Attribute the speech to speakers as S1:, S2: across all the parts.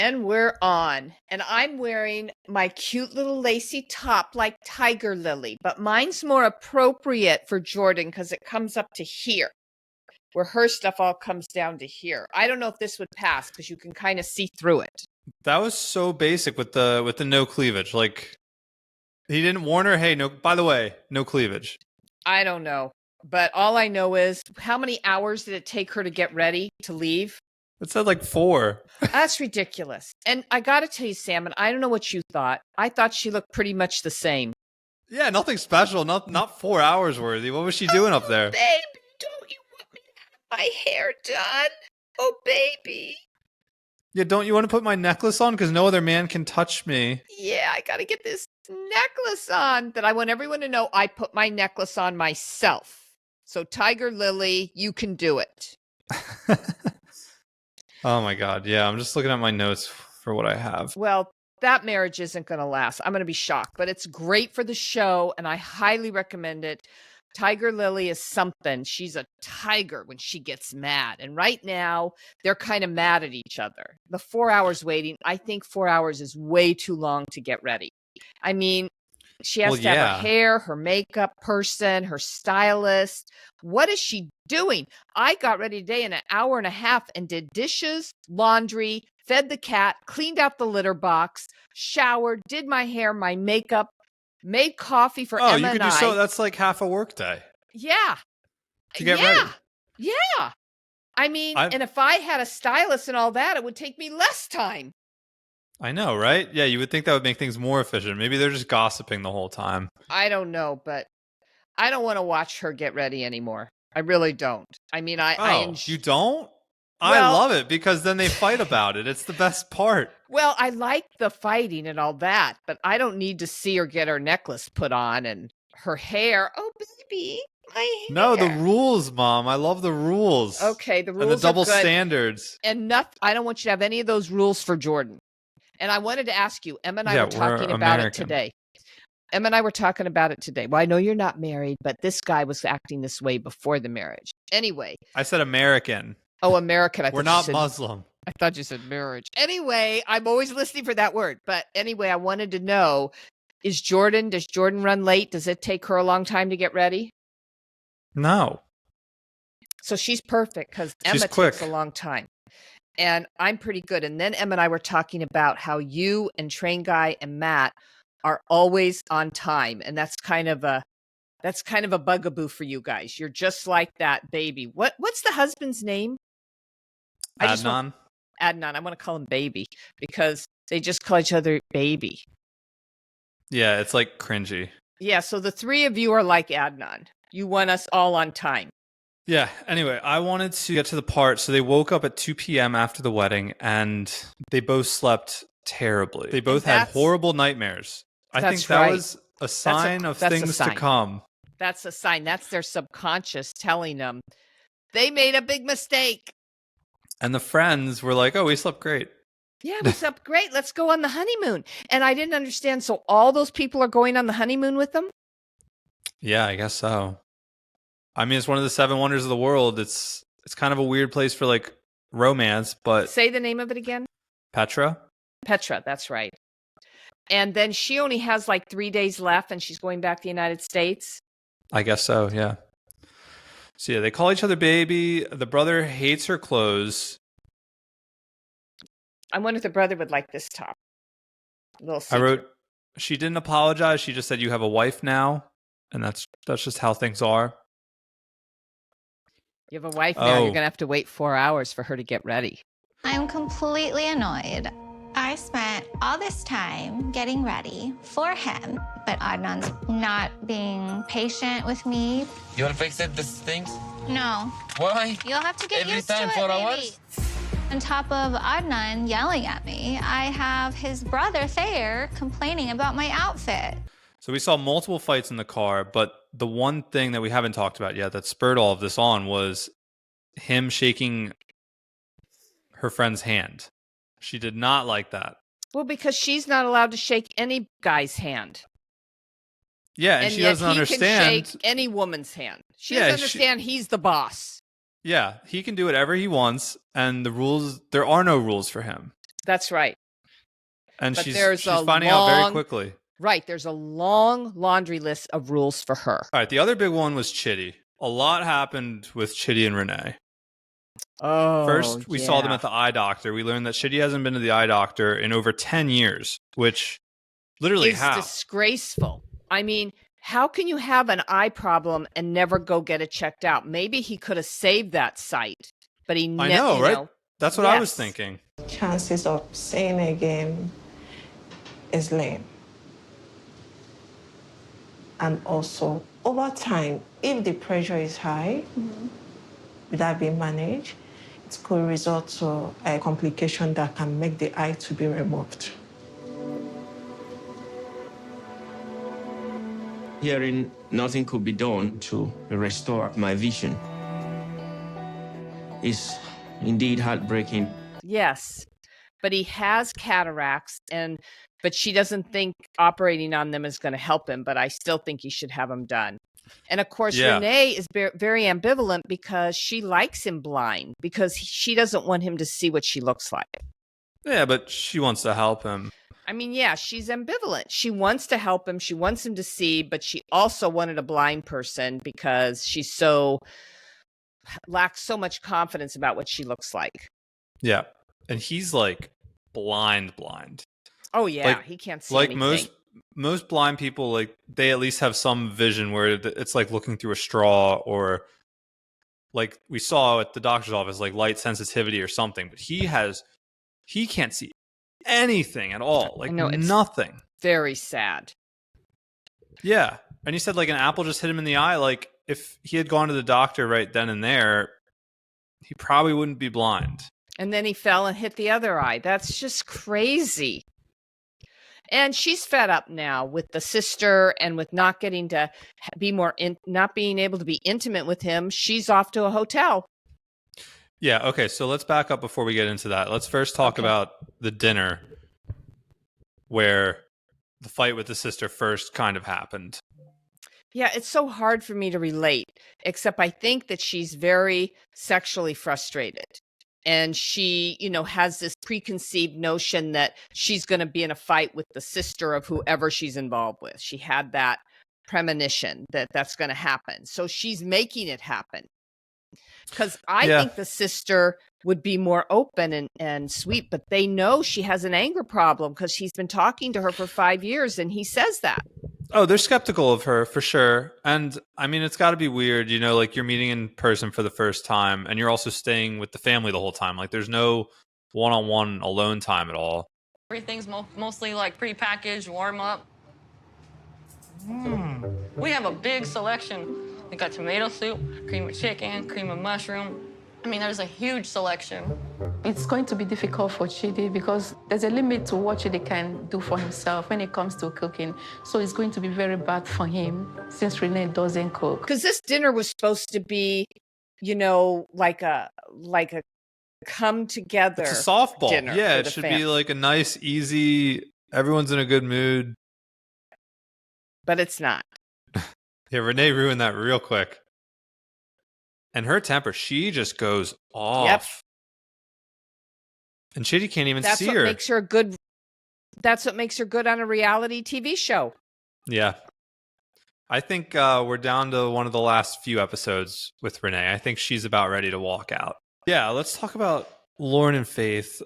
S1: And we're on. And I'm wearing my cute little lacy top like Tigerlilly, but mine's more appropriate for Jordan because it comes up to here, where her stuff all comes down to here. I don't know if this would pass because you can kind of see through it.
S2: That was so basic with the no cleavage. Like, he didn't warn her, hey, no, by the way, no cleavage.
S1: I don't know. But all I know is, how many hours did it take her to get ready to leave?
S2: It said like 4.
S1: That's ridiculous. And I got to tell you, Sam, and I don't know what you thought. I thought she looked pretty much the same.
S2: Yeah, nothing special. Not 4 hours worthy. What was she doing up there?
S1: Babe, don't you want me to have my hair done? Oh, baby.
S2: Yeah, don't you want to put my necklace on? Because no other man can touch me.
S1: Yeah, I got to get this necklace on that I want everyone to know I put my necklace on myself. So, Tigerlilly, you can do it.
S2: Oh my God. Yeah, I'm just looking at my notes for what I have.
S1: Well, that marriage isn't going to last. I'm going to be shocked, but it's great for the show, and I highly recommend it. Tigerlilly is something. She's a tiger when she gets mad. And right now, they're kind of mad at each other. The 4 hours waiting, I think 4 hours is way too long to get ready. I mean, she has to have her hair, her makeup person, her stylist. What is she doing? I got ready today in an hour and a half and did dishes, laundry, fed the cat, cleaned out the litter box, showered, did my hair, my makeup, made coffee for Emma
S2: you could
S1: and
S2: do so. That's like half a work day.
S1: Yeah.
S2: To get ready.
S1: Yeah. I mean, and if I had a stylist and all that, it would take me less time.
S2: I know, right? Yeah, you would think that would make things more efficient. Maybe they're just gossiping the whole time.
S1: I don't know, but I don't want to watch her get ready anymore. I really don't. I mean,
S2: you don't? I love it because then they fight about it. It's the best part.
S1: Well, I like the fighting and all that, but I don't need to see her get her necklace put on and her hair. Oh, baby, my hair.
S2: No, the rules, Mom. I love the rules.
S1: Okay, the rules
S2: and the double
S1: are good.
S2: Standards.
S1: And I don't want you to have any of those rules for Jordan. And I wanted to ask you, Emma and I were talking about it today. Emma and I were talking about it today. Well, I know you're not married, but this guy was acting this way before the marriage. Anyway.
S2: I said American.
S1: Oh, American.
S2: We're not Muslim.
S1: I thought you said marriage. Anyway, I'm always listening for that word. But anyway, I wanted to know, does Jordan run late? Does it take her a long time to get ready?
S2: No.
S1: So she's perfect because Emma takes a long time. And I'm pretty good. And then Emma and I were talking about how you and Train Guy and Matt are always on time. And that's kind of a bugaboo for you guys. You're just like that baby. What's the husband's name?
S2: Adnan.
S1: Adnan. I want to call him baby because they just call each other baby.
S2: Yeah, it's like cringy.
S1: Yeah, so the three of you are like Adnan. You want us all on time.
S2: Yeah, anyway, I wanted to get to the part. So they woke up at 2 p.m. after the wedding and they both slept terribly. They both had horrible nightmares. I think that was a sign of things to come.
S1: That's a sign. That's their subconscious telling them they made a big mistake.
S2: And the friends were like, oh, we slept great.
S1: Yeah, we slept great. Let's go on the honeymoon. And I didn't understand. So all those people are going on the honeymoon with them?
S2: Yeah, I guess so. I mean, it's one of the 7 wonders of the world. It's kind of a weird place for like romance, but...
S1: Say the name of it again.
S2: Petra,
S1: that's right. And then she only has like 3 days left and she's going back to the United States.
S2: I guess so, yeah. So yeah, they call each other baby. The brother hates her clothes.
S1: I wonder if the brother would like this top.
S2: I wrote, she didn't apologize. She just said, you have a wife now. And that's just how things are.
S1: You have a wife now. You're going to have to wait 4 hours for her to get ready.
S3: I'm completely annoyed. I spent all this time getting ready for him, but Adnan's not being patient with me.
S4: You want to fix it, this things?
S3: No.
S4: Why?
S3: You'll have to get used to it,
S4: 4
S3: baby.
S4: hours?
S3: On top of Adnan yelling at me, I have his brother Thayer complaining about my outfit.
S2: So we saw multiple fights in the car, but the one thing that we haven't talked about yet that spurred all of this on was him shaking her friend's hand. She did not like that.
S1: Well, because she's not allowed to shake any guy's hand.
S2: Yeah, and she doesn't understand.
S1: He can shake any woman's hand. She doesn't understand he's the boss.
S2: Yeah, he can do whatever he wants, and the rules, there are no rules for him.
S1: That's right.
S2: And
S1: but
S2: she's
S1: a
S2: finding out very quickly.
S1: Right. There's a long laundry list of rules for her.
S2: All right. The other big one was Chitty. A lot happened with Chitty and Renee.
S1: Oh,
S2: first, we saw them at the eye doctor. We learned that Chitty hasn't been to the eye doctor in over 10 years, which literally
S1: is disgraceful. I mean, how can you have an eye problem and never go get it checked out? Maybe he could have saved that sight, but he never.
S2: I know, right? That's what I was thinking.
S4: Chances of seeing again is lame. And also, over time, if the pressure is high, without being managed, it could result to a complication that can make the eye to be removed.
S5: Hearing nothing could be done to restore my vision is indeed heartbreaking.
S1: Yes, but he has cataracts, but she doesn't think operating on them is going to help him, but I still think he should have them done. And of course, Renee is very ambivalent because she likes him blind because she doesn't want him to see what she looks like.
S2: Yeah, but she wants to help him.
S1: I mean, yeah, she's ambivalent. She wants to help him. She wants him to see, but she also wanted a blind person because she lacks so much confidence about what she looks like.
S2: Yeah. And he's like blind.
S1: Oh, yeah. He can't see anything.
S2: Like most blind people, like they at least have some vision where it's like looking through a straw, or like we saw at the doctor's office, like light sensitivity or something. But he can't see anything at all. Like nothing.
S1: Very sad.
S2: Yeah. And he said like an apple just hit him in the eye. Like if he had gone to the doctor right then and there, he probably wouldn't be blind.
S1: And then he fell and hit the other eye. That's just crazy. And she's fed up now with the sister and with not getting to be not being able to be intimate with him. She's off to a hotel.
S2: Yeah. Okay. So let's back up before we get into that. Let's first talk about the dinner where the fight with the sister first kind of happened.
S1: Yeah. It's so hard for me to relate, except I think that she's very sexually frustrated. And she, has this preconceived notion that she's going to be in a fight with the sister of whoever she's involved with. She had that premonition that that's going to happen. So she's making it happen. Because I think the sister would be more open and sweet, but they know she has an anger problem because he's been talking to her for 5 years and he says that.
S2: Oh, they're skeptical of her for sure. And I mean, it's got to be weird, like you're meeting in person for the first time and you're also staying with the family the whole time. Like there's no one-on-one alone time at all.
S6: Everything's mostly like pre-packaged, warm up. We have a big selection. We got tomato soup, cream of chicken, cream of mushroom. I mean, there's a huge selection.
S4: It's going to be difficult for Chidi because there's a limit to what Chidi can do for himself when it comes to cooking. So it's going to be very bad for him since Renee doesn't cook.
S1: Because this dinner was supposed to be, like a come together.
S2: It's a softball.
S1: Dinner
S2: yeah, it should be like a nice, easy, everyone's in a good mood.
S1: But it's not.
S2: Yeah, Renee ruined that real quick. And her temper, she just goes off. Yep. And Chitty can't even see her.
S1: That's what makes her good on a reality TV show.
S2: Yeah. I think we're down to one of the last few episodes with Renee. I think she's about ready to walk out. Yeah, let's talk about Lauren and Faith.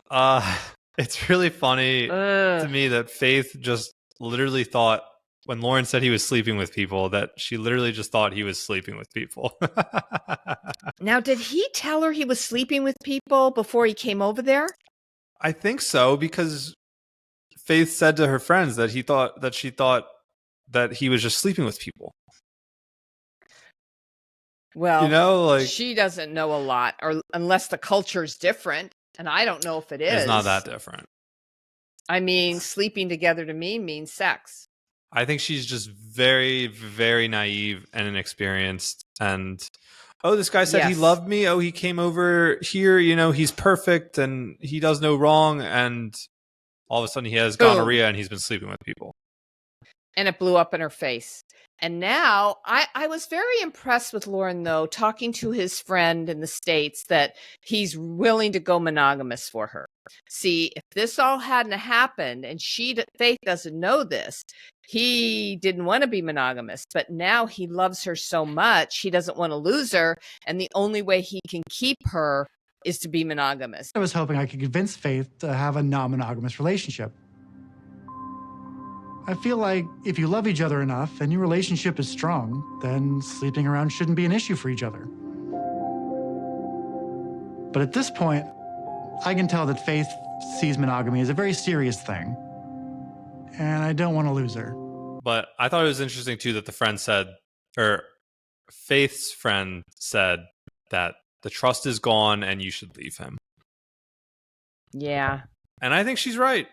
S2: It's really funny to me that Faith just literally thought, when Lauren said he was sleeping with people, that she literally just thought he was sleeping with people.
S1: Now, did he tell her he was sleeping with people before he came over there?
S2: I think so, because Faith said to her friends that she thought that he was just sleeping with people.
S1: Well, she doesn't know a lot, or unless the culture is different, and I don't know if it is.
S2: It's not that different.
S1: I mean, sleeping together to me means sex.
S2: I think she's just very, very naive and inexperienced. And, this guy said he loved me. Oh, he came over here. He's perfect and he does no wrong. And all of a sudden he has gonorrhea and he's been sleeping with people.
S1: And it blew up in her face. And now I was very impressed with Lauren, though, talking to his friend in the States that he's willing to go monogamous for her. See, if this all hadn't happened and Faith doesn't know this, he didn't want to be monogamous, but now he loves her so much, he doesn't want to lose her. And the only way he can keep her is to be monogamous.
S7: I was hoping I could convince Faith to have a non-monogamous relationship. I feel like if you love each other enough and your relationship is strong, then sleeping around shouldn't be an issue for each other. But at this point, I can tell that Faith sees monogamy as a very serious thing, and I don't want to lose her.
S2: But I thought it was interesting, too, that the friend said, or Faith's friend said that the trust is gone and you should leave him.
S1: Yeah.
S2: And I think she's right.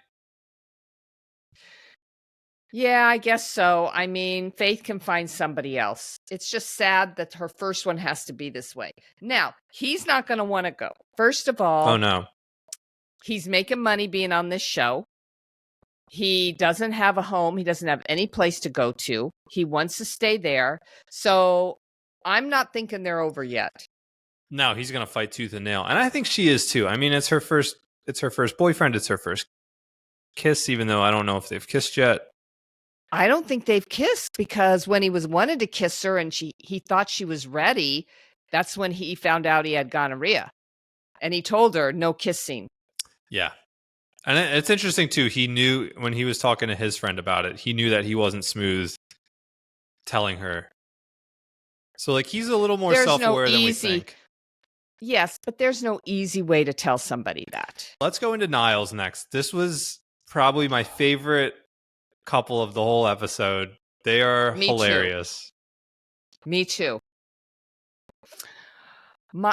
S1: Yeah, I guess so. I mean, Faith can find somebody else. It's just sad that her first one has to be this way. Now, he's not going to want to go. First of all,
S2: oh no,
S1: he's making money being on this show. He doesn't have a home. He doesn't have any place to go to. He wants to stay there. So I'm not thinking they're over yet.
S2: No, he's going to fight tooth and nail. And I think she is too. I mean, it's her first boyfriend. It's her first kiss, even though I don't know if they've kissed yet.
S1: I don't think they've kissed, because when he wanted to kiss her and he thought she was ready, that's when he found out he had gonorrhea. And he told her no kissing.
S2: Yeah. And it's interesting too. He knew when he was talking to his friend about it, he knew that he wasn't smooth telling her. So like he's a little more self-aware than we think.
S1: Yes, but there's no easy way to tell somebody that.
S2: Let's go into Niles next. This was probably my favorite couple of the whole episode. They are hilarious.
S1: Me too.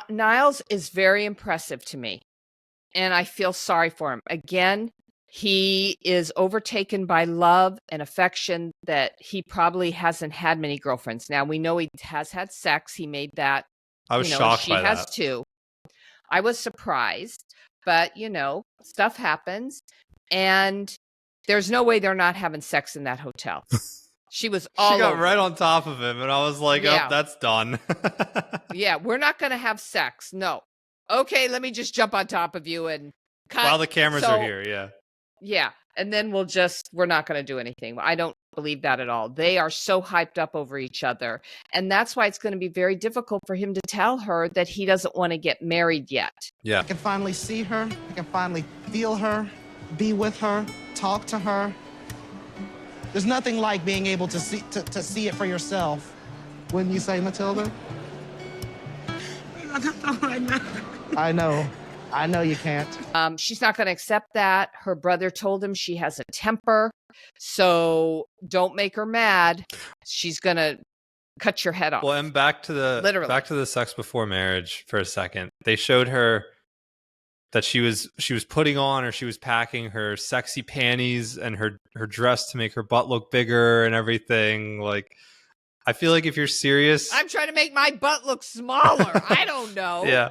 S1: Niles is very impressive to me, and I feel sorry for him. Again, he is overtaken by love and affection that he probably hasn't had many girlfriends. Now, we know he has had sex. He made that.
S2: I was shocked by that. She
S1: has too. I was surprised, but, stuff happens, and there's no way they're not having sex in that hotel. She was all
S2: She got
S1: over
S2: right on top of him, and I was like, oh, that's done.
S1: Yeah, we're not going to have sex. No. Okay, let me just jump on top of you and cut.
S2: While the cameras are here, yeah.
S1: Yeah, and then we're not going to do anything. I don't believe that at all. They are so hyped up over each other, and that's why it's going to be very difficult for him to tell her that he doesn't want to get married yet.
S2: Yeah.
S8: I can finally see her. I can finally feel her, be with her, talk to her. There's nothing like being able to see it for yourself. Wouldn't you say, Matilda? I know you can't.
S1: She's not going to accept that. Her brother told him she has a temper, so don't make her mad. She's going to cut your head off.
S2: Well, and back to the sex before marriage for a second. They showed her that she was putting on, or she was packing her sexy panties and her dress to make her butt look bigger and everything. Like, I feel like if you're serious,
S1: I'm trying to make my butt look smaller. I don't know.
S2: Yeah.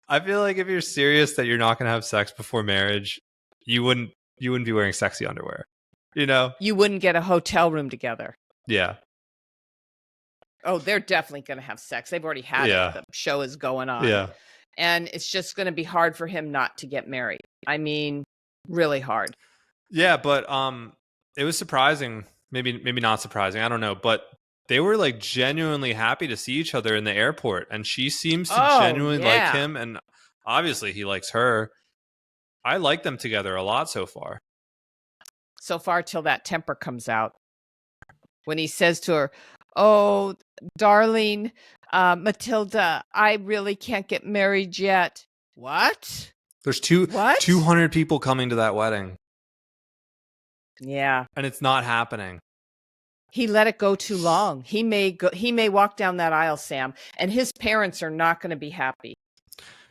S2: I feel like if you're serious that you're not going to have sex before marriage, you wouldn't be wearing sexy underwear. You
S1: wouldn't get a hotel room together.
S2: Yeah.
S1: Oh, they're definitely going to have sex. They've already had it. The show is going on.
S2: Yeah.
S1: And it's just going to be hard for him not to get married. I mean, really hard.
S2: Yeah, but it was surprising. Maybe not surprising. I don't know. But they were like genuinely happy to see each other in the airport. And she seems to genuinely like him. And obviously he likes her. I like them together a lot so far.
S1: So far till that temper comes out. When he says to her, "Oh, darling, Matilda, I really can't get married yet." What?
S2: There's 200 people coming to that wedding.
S1: Yeah.
S2: And it's not happening.
S1: He let it go too long. He may walk down that aisle, Sam, and his parents are not going to be happy.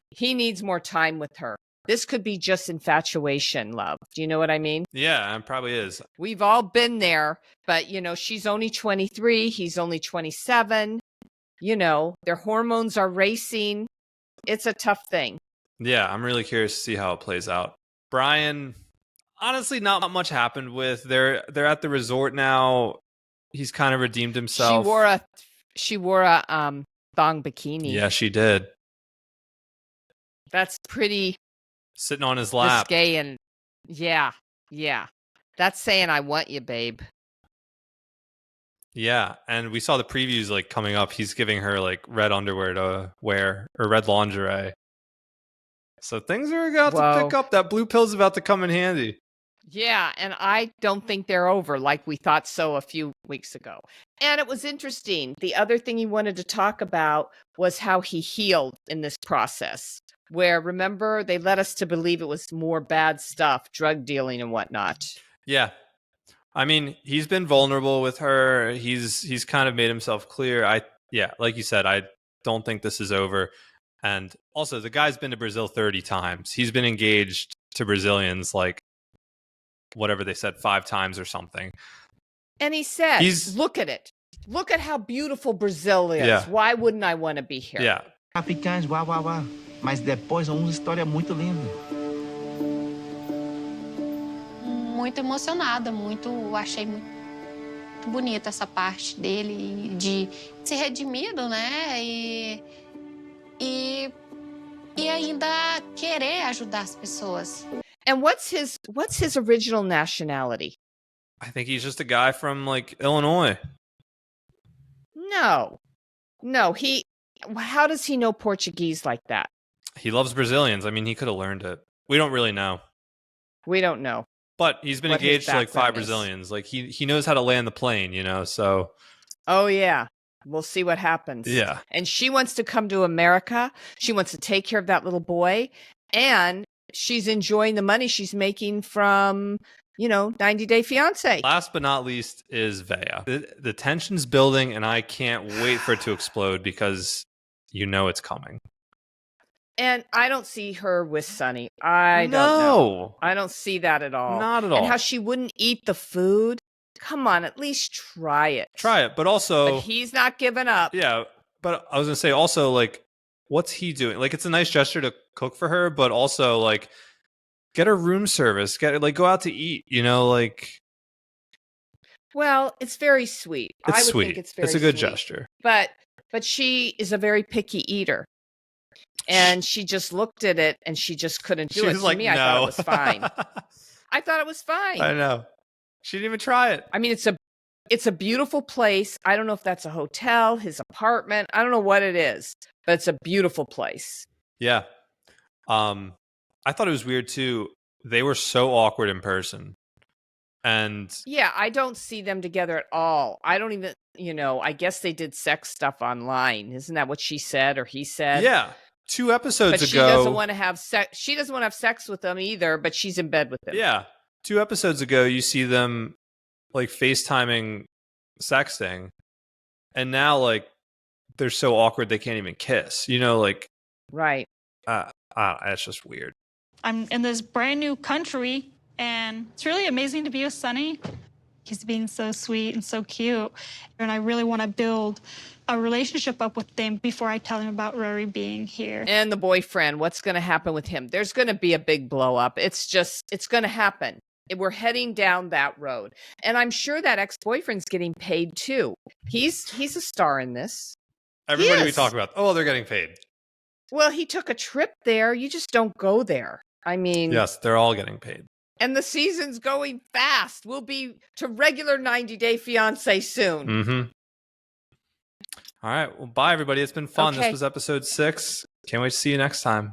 S1: He needs more time with her. This could be just infatuation, love. Do you know what I mean?
S2: Yeah, it probably is.
S1: We've all been there, but she's only 23, he's only 27. Their hormones are racing. It's a tough thing.
S2: Yeah, I'm really curious to see how it plays out. Brian, honestly, not much happened with. They're at the resort now. He's kind of redeemed himself.
S1: She wore a thong bikini.
S2: Yeah, she did.
S1: That's pretty
S2: sitting on his lap.
S1: Risque and yeah. That's saying I want you, babe.
S2: Yeah, and we saw the previews like coming up. He's giving her like red underwear to wear or red lingerie. So things are about to pick up. That blue pill's about to come in handy.
S1: Yeah, and I don't think they're over like we thought so a few weeks ago. And it was interesting. The other thing he wanted to talk about was how he healed in this process. Where, remember, they led us to believe it was more bad stuff, drug dealing and whatnot.
S2: Yeah. I mean, he's been vulnerable with her. He's kind of made himself clear. Like you said, I don't think this is over. And also, the guy's been to Brazil 30 times. He's been engaged to Brazilians like whatever they said 5 times or something.
S1: And he said, look at it. Look at how beautiful Brazil is.
S2: Yeah.
S1: Why wouldn't I want to be here?
S2: Yeah.
S9: Traficantes, mas depois uma história muito linda.
S3: Muito emocionada, achei muito bonita essa parte dele de ser redimido, né? E ainda querer ajudar as pessoas.
S1: And what's his original nationality?
S2: I think he's just a guy from like Illinois.
S1: No. How does he know Portuguese like that?
S2: He loves Brazilians. I mean, he could have learned it. We don't really know.
S1: We don't know.
S2: But he's been engaged to like 5 Brazilians. Like he knows how to land the plane, so.
S1: Oh, yeah. We'll see what happens.
S2: Yeah.
S1: And she wants to come to America. She wants to take care of that little boy. And she's enjoying the money she's making from, 90 Day Fiancé.
S2: Last but not least is Vea. The tension's building, and I can't wait for it to explode because it's coming.
S1: And I don't see her with Sonny. I don't know. I don't see that at all.
S2: Not at all.
S1: And how she wouldn't eat the food. Come on, at least try it.
S2: But also...
S1: But he's not giving up.
S2: Yeah, but I was going to say also, like, what's he doing? Like, it's a nice gesture to cook for her, but also, like, get her room service. Go out to eat,
S1: Well, it's very sweet.
S2: It's
S1: sweet.
S2: Think
S1: it's very
S2: It's a good
S1: sweet.
S2: gesture.
S1: But she is a very picky eater. And she just looked at it and she just couldn't do it.
S2: To me,
S1: I thought it was fine. I thought it was fine.
S2: I know. She didn't even try it.
S1: I mean, it's a beautiful place. I don't know if that's a hotel, his apartment. I don't know what it is, but it's a beautiful place.
S2: Yeah. I thought it was weird too. They were so awkward in person. And
S1: yeah, I don't see them together at all. I don't even, I guess they did sex stuff online. Isn't that what she said or he said?
S2: Yeah. 2 episodes ago.
S1: But she doesn't want to have sex. She doesn't want to have sex with them either, but she's in bed with them.
S2: Yeah. 2 episodes ago, you see them like FaceTiming, sexting. And now, like, they're so awkward they can't even kiss.
S1: Right.
S2: It's just weird.
S10: I'm in this brand new country, and it's really amazing to be with Sonny. He's being so sweet and so cute. And I really want to build a relationship up with them before I tell him about Rory being here.
S1: And the boyfriend, what's going to happen with him? There's going to be a big blow up. It's going to happen. We're heading down that road. And I'm sure that ex-boyfriend's getting paid too. He's a star in this.
S2: Everybody we talk about, they're getting paid.
S1: Well, he took a trip there. You just don't go there. I mean...
S2: Yes, they're all getting paid.
S1: And the season's going fast. We'll be to regular 90 Day Fiancé soon.
S2: Mm-hmm. All right. Well, bye, everybody. It's been fun.
S1: Okay.
S2: This was episode 6. Can't wait to see you next time.